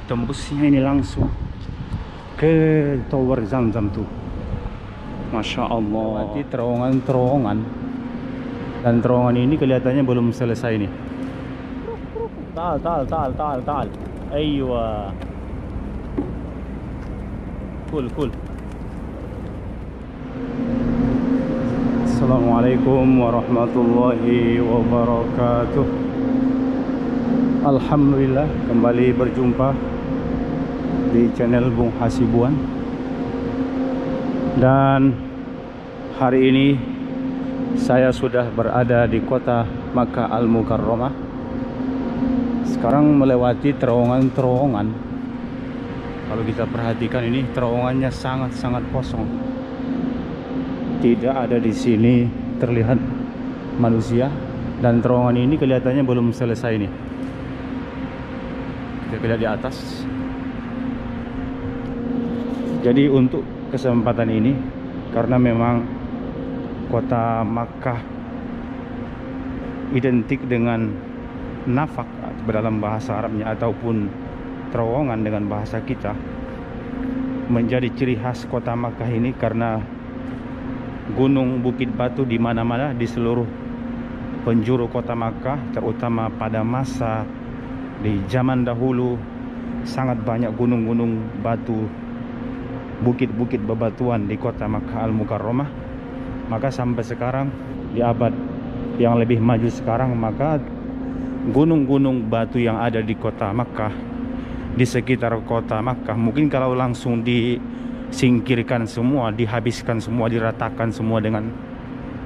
tembusnya ini langsung ke Tower Zamzam tuh. Masya Allah. Berarti terowongan dan terowongan ini kelihatannya belum selesai nih. Tal. Aywa. Cool. Assalamualaikum warahmatullahi wabarakatuh. Alhamdulillah kembali berjumpa di channel Bung Hasibuan. Dan hari ini saya sudah berada di kota Makkah Al-Mukarramah. Sekarang melewati terowongan. Kalau kita perhatikan ini terowongannya sangat kosong. Tidak ada di sini terlihat manusia, dan terowongan ini kelihatannya belum selesai nih. Kita lihat di atas. Jadi untuk kesempatan ini, karena memang kota Makkah identik dengan nafak dalam bahasa Arabnya, ataupun terowongan dengan bahasa kita, menjadi ciri khas kota Makkah ini karena gunung bukit batu di mana-mana di seluruh penjuru kota Makkah, terutama pada masa di zaman dahulu sangat banyak gunung-gunung batu, bukit-bukit bebatuan di kota Makkah Al-Mukarramah. Maka sampai sekarang di abad yang lebih maju sekarang, maka gunung-gunung batu yang ada di kota Makkah, di sekitar kota Makkah, mungkin kalau langsung disingkirkan semua, dihabiskan semua, diratakan semua dengan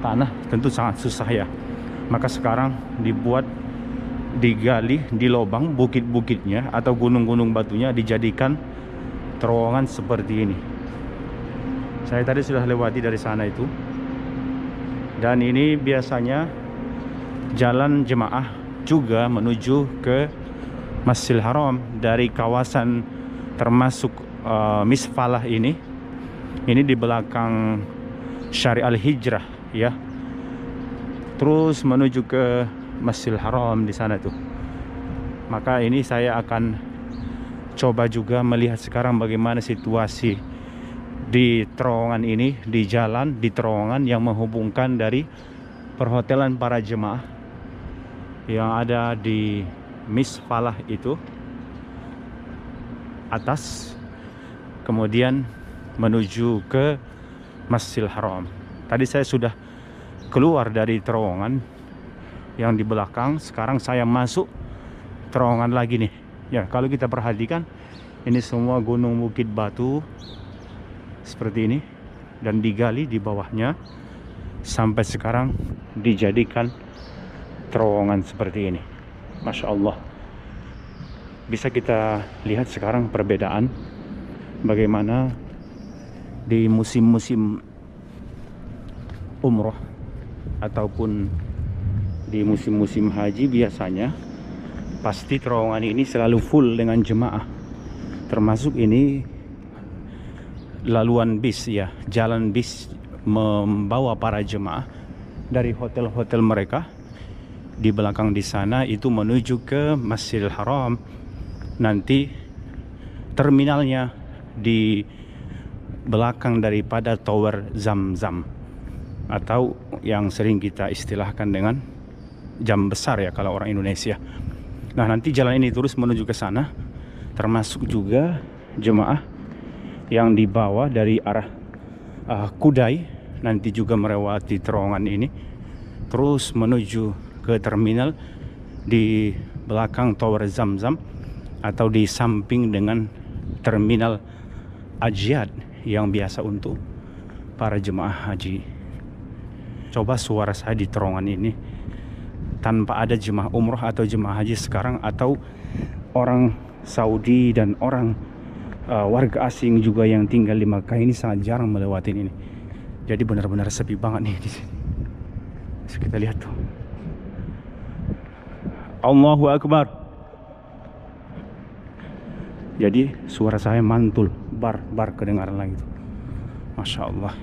tanah, tentu sangat susah ya. Maka sekarang digali di lubang bukit-bukitnya atau gunung-gunung batunya, dijadikan terowongan seperti ini. Saya tadi sudah lewati dari sana itu, dan ini biasanya jalan jemaah juga menuju ke Masjidil Haram dari kawasan termasuk Misfalah ini di belakang Syari Al-Hijrah ya, terus menuju ke Masjidil Haram di sana tuh. Maka ini saya akan coba juga melihat sekarang bagaimana situasi di terowongan ini, di terowongan yang menghubungkan dari perhotelan para jemaah yang ada di Misfalah itu atas, kemudian menuju ke Masjidil Haram. Tadi saya sudah keluar dari terowongan yang di belakang, sekarang saya masuk terowongan lagi nih. Ya, kalau kita perhatikan ini semua gunung bukit batu seperti ini, dan digali di bawahnya sampai sekarang dijadikan terowongan seperti ini. Masya Allah. Bisa kita lihat sekarang perbedaan bagaimana di musim-musim umroh ataupun di musim-musim haji, biasanya pasti terowongan ini selalu full dengan jemaah. Termasuk ini laluan bis ya, jalan bis membawa para jemaah dari hotel-hotel mereka. Di belakang di sana itu menuju ke Masjidil Haram. Nanti terminalnya di belakang daripada Tower Zamzam, atau yang sering kita istilahkan dengan jam besar ya kalau orang Indonesia. Nah, nanti jalan ini terus menuju ke sana, termasuk juga jemaah yang dibawa dari arah Kudai nanti juga melewati terowongan ini terus menuju ke terminal di belakang Tower Zamzam, atau di samping dengan terminal Ajiyad yang biasa untuk para jemaah haji. Coba suara saya di terowongan ini tanpa ada jemaah umroh atau jemaah haji sekarang, atau orang Saudi dan orang warga asing juga yang tinggal di Makkah ini sangat jarang melewati ini. Jadi benar-benar sepi banget nih di sini. Bisa kita lihat tuh. Allahu Akbar. Jadi suara saya mantul, bar kedengaran lagi tuh. Masya Allah.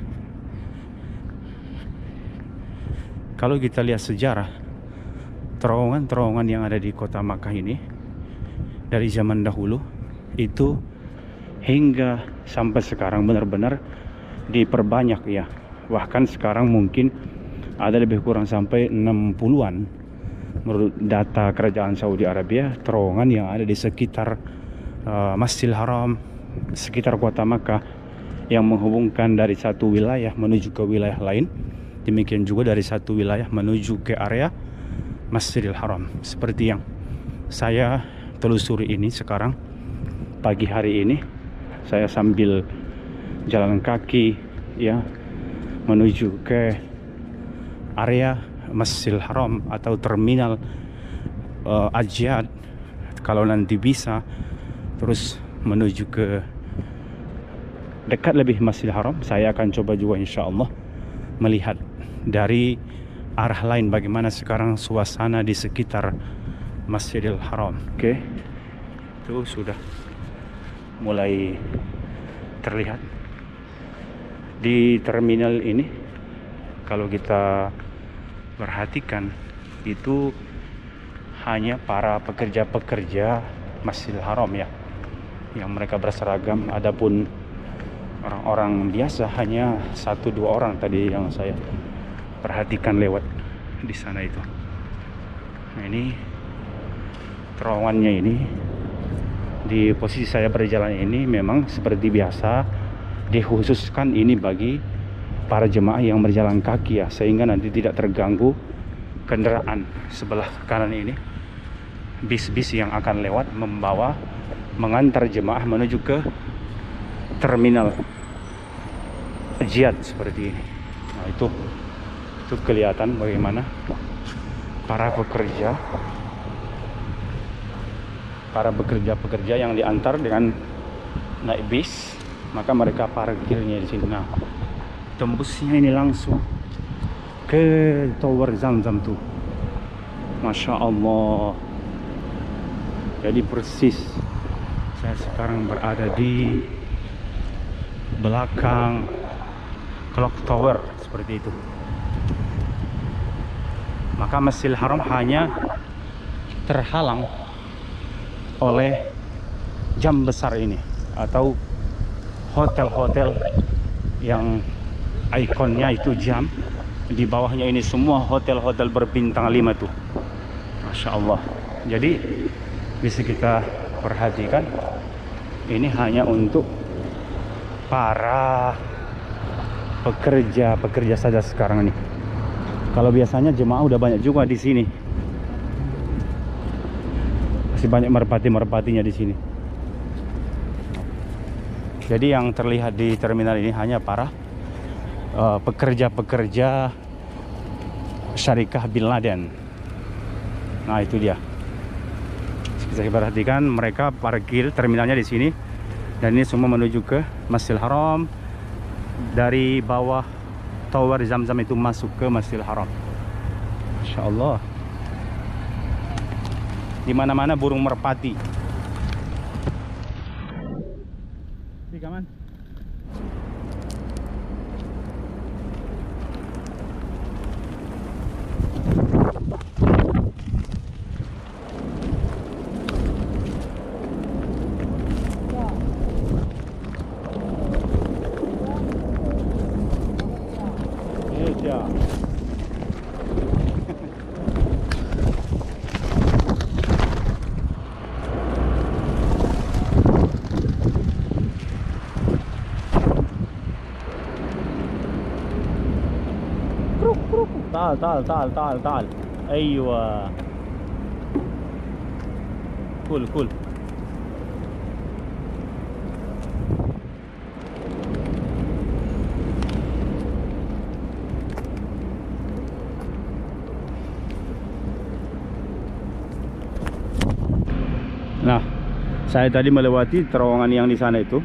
Kalau kita lihat sejarah terowongan yang ada di kota Makkah ini dari zaman dahulu, itu hingga sampai sekarang benar-benar diperbanyak ya. Bahkan sekarang mungkin ada lebih kurang sampai 60-an menurut data kerajaan Saudi Arabia terowongan yang ada di sekitar Masjidil Haram, sekitar kota Makkah, yang menghubungkan dari satu wilayah menuju ke wilayah lain. Demikian juga dari satu wilayah menuju ke area Masjidil Haram. Seperti yang saya telusuri ini sekarang pagi hari ini, saya sambil jalan kaki ya menuju ke area Masjidil Haram atau terminal Al-Jihad. Kalau nanti bisa terus menuju ke dekat lebih Masjidil Haram, saya akan coba juga insya Allah melihat dari arah lain bagaimana sekarang suasana di sekitar Masjidil Haram. Oke, itu sudah mulai terlihat di terminal ini. Kalau kita perhatikan itu hanya para pekerja-pekerja Masjidil Haram ya, yang mereka berseragam. Adapun orang-orang biasa hanya 1-2 orang tadi yang saya perhatikan lewat di sana itu. Nah, ini terowongannya ini di posisi saya berjalan ini memang seperti biasa dikhususkan ini bagi para jemaah yang berjalan kaki ya, sehingga nanti tidak terganggu kendaraan sebelah kanan ini, bis-bis yang akan lewat membawa mengantar jemaah menuju ke terminal Jihad seperti ini. Nah, itu kelihatan bagaimana para pekerja yang diantar dengan naik bis, maka mereka parkirnya di sini. Nah, tembusnya ini langsung ke Tower Zamzam tuh, Masya Allah. Jadi persis saya sekarang berada di belakang Clock Tower seperti itu. Maka Masjidil Haram hanya terhalang oleh jam besar ini atau hotel-hotel yang ikonnya itu jam. Di bawahnya ini semua hotel-hotel berbintang 5 tuh, Masya Allah. Jadi bisa kita perhatikan ini hanya untuk para pekerja saja sekarang nih. Kalau biasanya jemaah udah banyak juga di sini, masih banyak merpati-merpatinya di sini. Jadi yang terlihat di terminal ini hanya para pekerja-pekerja syarikah Bin Laden. Nah, itu dia. Bisa diperhatikan mereka parkir terminalnya di sini, dan ini semua menuju ke Masjidil Haram. Dari bawah Tower Zamzam itu masuk ke Masjidil Haram. Masya Allah. Di mana-mana burung merpati. Kaman. تعال ايوه cool. Nah, saya tadi melewati terowongan yang di sana itu.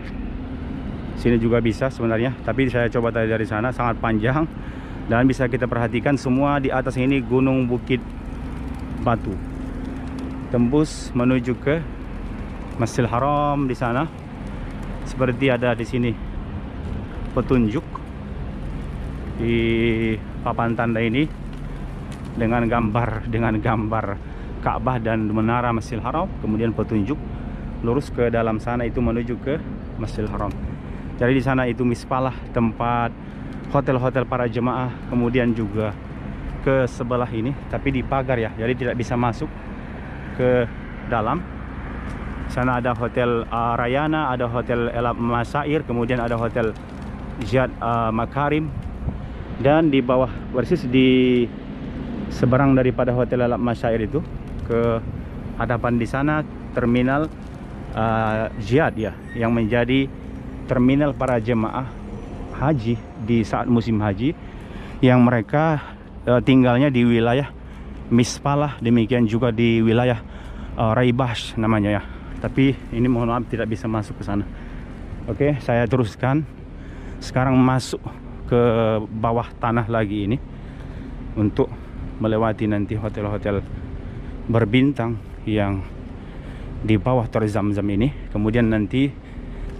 Sini juga bisa sebenarnya, tapi saya coba tadi dari sana, sangat panjang. Dan bisa kita perhatikan semua di atas ini gunung bukit batu. Tembus menuju ke Masjidil Haram di sana. Seperti ada di sini petunjuk di papan tanda ini dengan gambar Ka'bah dan menara Masjidil Haram, kemudian petunjuk lurus ke dalam sana itu menuju ke Masjidil Haram. Jadi di sana itu mispalah tempat hotel-hotel para jemaah, kemudian juga ke sebelah ini tapi dipagar ya, jadi tidak bisa masuk ke dalam. Sana ada hotel Rayana, ada hotel El Masair, kemudian ada hotel Jihad Makarim, dan di bawah persis di seberang daripada hotel El Masair itu ke hadapan di sana terminal Jihad ya, yang menjadi terminal para jemaah haji di saat musim haji yang mereka tinggalnya di wilayah Mispalah, demikian juga di wilayah Raibash namanya ya. Tapi ini mohon maaf tidak bisa masuk ke sana. Oke, saya teruskan. Sekarang masuk ke bawah tanah lagi ini untuk melewati nanti hotel-hotel berbintang yang di bawah Tor Zamzam ini. Kemudian nanti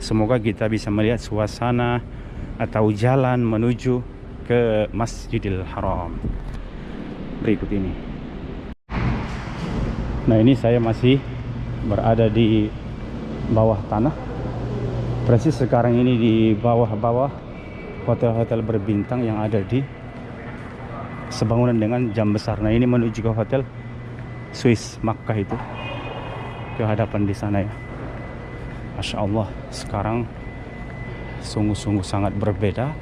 semoga kita bisa melihat suasana atau jalan menuju ke Masjidil Haram berikut ini. Nah, ini saya masih berada di bawah tanah. Persis sekarang ini di bawah-bawah hotel-hotel berbintang yang ada di sebangunan dengan jam besar. Nah, ini menuju ke hotel Swiss Makkah itu, ke hadapan di sana ya. Masya Allah, sekarang sungguh-sungguh sangat berbeda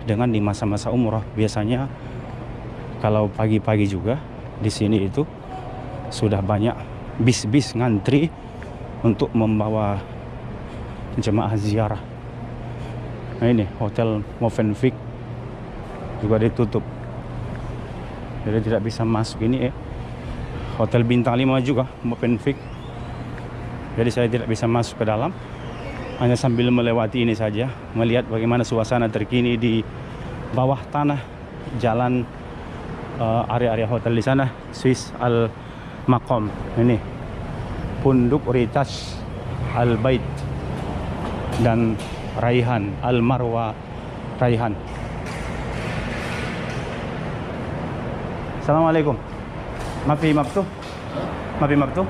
dengan di masa-masa umrah. Biasanya kalau pagi-pagi juga di sini itu sudah banyak bis-bis ngantri untuk membawa jemaah ziarah. Nah, ini hotel Movenpick juga ditutup, jadi tidak bisa masuk. Ini hotel bintang 5 juga Movenpick, jadi saya tidak bisa masuk ke dalam, hanya sambil melewati ini saja, melihat bagaimana suasana terkini di bawah tanah jalan area-area hotel di sana. Swiss Al Maqam, ini Punduk Ritas Al Bait dan Raihan Al Marwa Raihan. Assalamualaikum. Mafi mabtu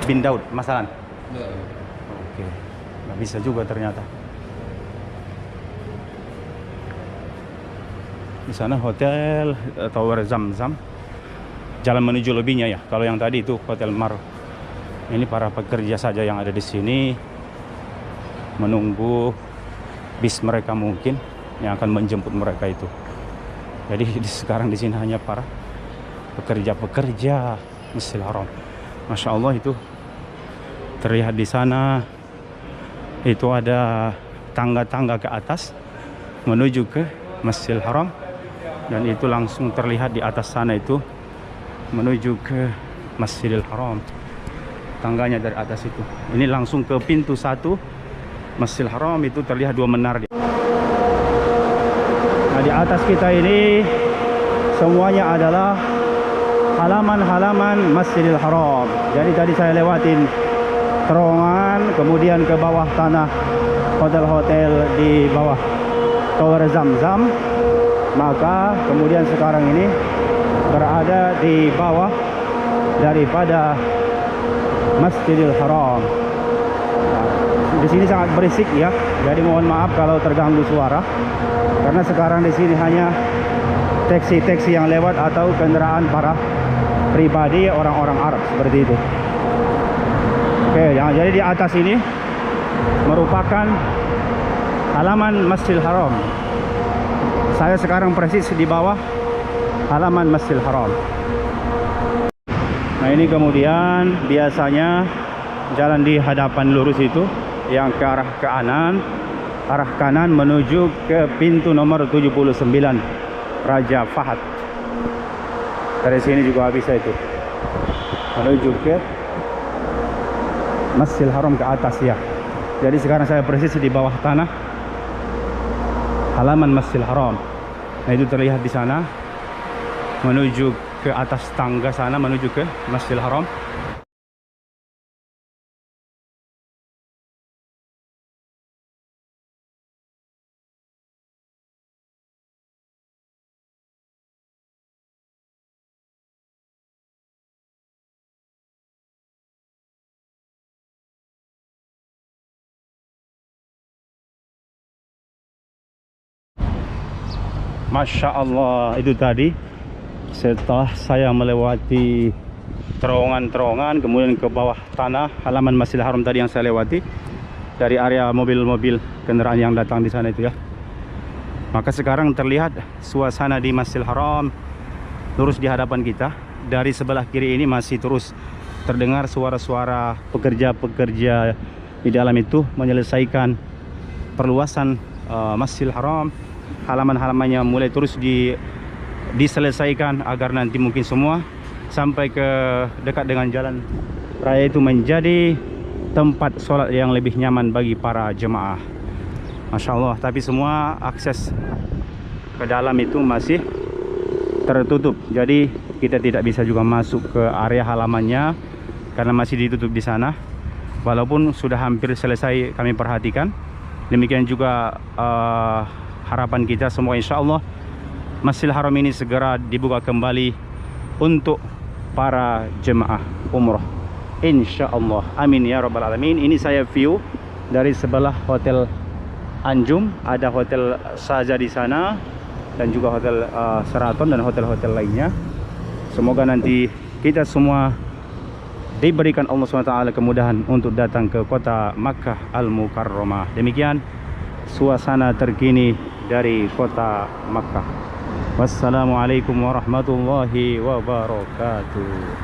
bin Daud masalan. Oke, nggak bisa juga ternyata. Di sana hotel Tower Zamzam, jalan menuju lebihnya ya. Kalau yang tadi itu Hotel Mar. Ini para pekerja saja yang ada di sini menunggu bis mereka mungkin yang akan menjemput mereka itu. Jadi sekarang di sini hanya para pekerja-pekerja Masjidil Haram. Masya Allah, itu terlihat di sana itu ada tangga-tangga ke atas menuju ke Masjidil Haram, dan itu langsung terlihat di atas sana itu menuju ke Masjidil Haram. Tangganya dari atas itu. Ini langsung ke pintu 1 Masjidil Haram, itu terlihat 2 menara. Nah, di atas kita ini semuanya adalah halaman-halaman Masjidil Haram. Jadi tadi saya lewatin terowongan, kemudian ke bawah tanah hotel-hotel di bawah Tower Zamzam, maka kemudian sekarang ini berada di bawah daripada Masjidil Haram. Nah, di sini sangat berisik ya, jadi mohon maaf kalau terganggu suara, karena sekarang di sini hanya taksi-taksi yang lewat atau kendaraan para pribadi orang-orang Arab seperti itu. Oke, jadi di atas ini merupakan halaman Masjidil Haram. Saya sekarang persis di bawah halaman Masjidil Haram. Nah, ini kemudian biasanya jalan di hadapan lurus itu yang ke arah kanan menuju ke pintu nomor 79 Raja Fahad. Dari sini juga bisa itu menuju ke Masjidil Haram ke atas ya. Jadi sekarang saya persis di bawah tanah halaman Masjidil Haram. Nah, itu terlihat di sana menuju ke atas tangga sana menuju ke Masjidil Haram. Masya Allah, itu tadi setelah saya melewati terowongan-terowongan, kemudian ke bawah tanah halaman Masjidil Haram tadi yang saya lewati, dari area mobil-mobil kendaraan yang datang di sana itu ya. Maka sekarang terlihat suasana di Masjidil Haram lurus di hadapan kita. Dari sebelah kiri ini masih terus terdengar suara-suara pekerja-pekerja di dalam itu menyelesaikan perluasan Masjidil Haram. Halaman-halamannya mulai terus diselesaikan agar nanti mungkin semua sampai ke dekat dengan jalan raya itu menjadi tempat sholat yang lebih nyaman bagi para jemaah. Masya Allah, tapi semua akses ke dalam itu masih tertutup, jadi kita tidak bisa juga masuk ke area halamannya karena masih ditutup di sana. Walaupun sudah hampir selesai kami perhatikan. Demikian juga harapan kita semua, insya Allah Masjidil Haram ini segera dibuka kembali untuk para jemaah umroh, insya Allah. Amin ya rabbal alamin. Ini saya view dari sebelah Hotel Anjum, ada Hotel Saja di sana dan juga Hotel Sheraton dan hotel-hotel lainnya. Semoga nanti kita semua diberikan Allah SWT kemudahan untuk datang ke kota Makkah Al-Mukarramah. Demikian suasana terkini dari kota Makkah. Wassalamualaikum warahmatullahi wabarakatuh.